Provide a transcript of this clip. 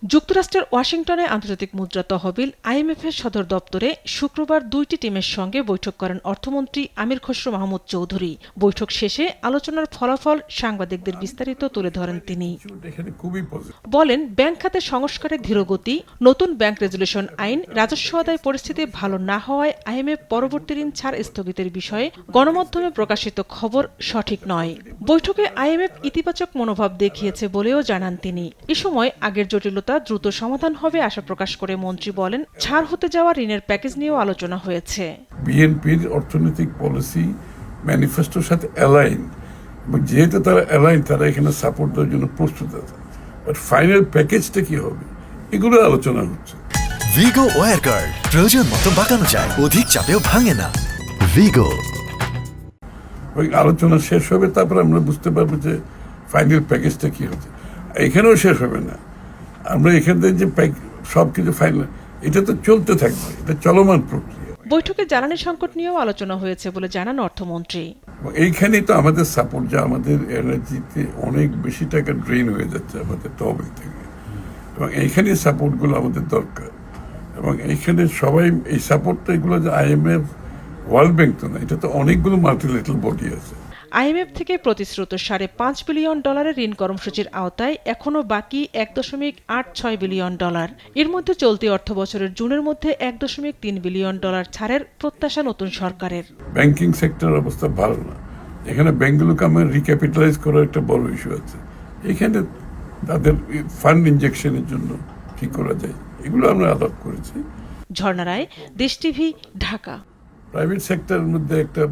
যুক্তরাষ্ট্রের ওয়াশিংটনে আন্তর্জাতিক মুদ্রা তহবিল আইএমএফের সদর দপ্তরে শুক্রবার দুইটি টিমের সঙ্গে বৈঠক করেন অর্থমন্ত্রী আমির খসরু মাহমুদ চৌধুরী। বৈঠক শেষে আলোচনার ফলাফল সাংবাদিকদের বিস্তারিত তুলে ধরেন তিনি। বলেন, ব্যাংক খাতে সংস্কারের ধীরগতি, নতুন ব্যাংক রেজুলেশন আইন, রাজস্ব আদায় পরিস্থিতি ভালো না হওয়ায় আইএমএফ পরবর্তী ঋণ ছাড় স্থগিতের বিষয়ে গণমাধ্যমে প্রকাশিত খবর সঠিক নয়। বৈঠকে আইএমএফ ইতিবাচক মনোভাব দেখিয়েছে বলেও জানান তিনি। এ সময় আগের জটিলতা দ্রুত সমাধান হবে আশা প্রকাশ করে মন্ত্রী বলেন, ছাড় হতে যাওয়া ঋণের প্যাকেজ নিয়েও আলোচনা হয়েছে। বিএনপির অর্থনৈতিক পলিসি ম্যানিফেস্টোর সাথে অ্যালাইন, এবং যেহেতু তারা অ্যালাইন, তারা এখানে সাপোর্ট দেওয়ার জন্য প্রস্তুত আছে। বাট ফাইনাল প্যাকেজটা কি হবে, এগুলো আলোচনা হচ্ছে। ভিগো ওয়্যার গার্ড প্রয়োজন মতো বাঁকানো যায়, অধিক চাপেও ভাঙে না। ভিগো। ওই আলোচনা শেষ হবে, তারপর আমরা বুঝতে পারবো যে ফাইনাল প্যাকেজটা কি হচ্ছে। এখানেও শেষ হবে না, আমরা এখান থেকে যে সবকিছু ফাইনাল, এটা তো চলতে থাকবে, এটা চলমান প্রক্রিয়া। বৈঠকে জ্বালানি সংকট নিয়েও আলোচনা হয়েছে বলে জানান অর্থমন্ত্রী। এইখানেই তো আমাদের সাপোর্ট, যা আমাদের এনার্জিতে অনেক বেশি টাকা ড্রেন হয়ে যাচ্ছে আমাদের তহবিল থেকে, এবং এইখানে সাপোর্টগুলো আমাদের দরকার। এবং এইখানে সবাই এই সাপোর্টটা, এগুলো যে আইএমএফ, ওয়ার্ল্ড ব্যাংক তো না, এটা তো অনেকগুলো মাল্টিলেটারাল বডি আছে। আইএমএফ থেকে প্রতিশ্রুত $5.5 বিলিয়ন ঋণ কর্মসূচির আওতায় এখনও বাকি $1.86 বিলিয়ন। এর মধ্যে চলতি অর্থবছরের জুনের মধ্যে $1.3 বিলিয়ন ছাড়ের প্রত্যাশা নতুন সরকারের। ব্যাংকিং সেক্টরের অবস্থা ভালো না, এখানে ব্যাংকগুলোকে আমার রিক্যাপিটালাইজ করার একটা বড় ইস্যু আছে। এখানে তাদের ফান্ড ইনজেকশনের জন্য কি করা যায়, এগুলো আমরা আলাপ করেছি। ঝর্ণা রায়, দেশ টিভি, ঢাকা। প্রাইভেট সেক্টরের মধ্যে একটা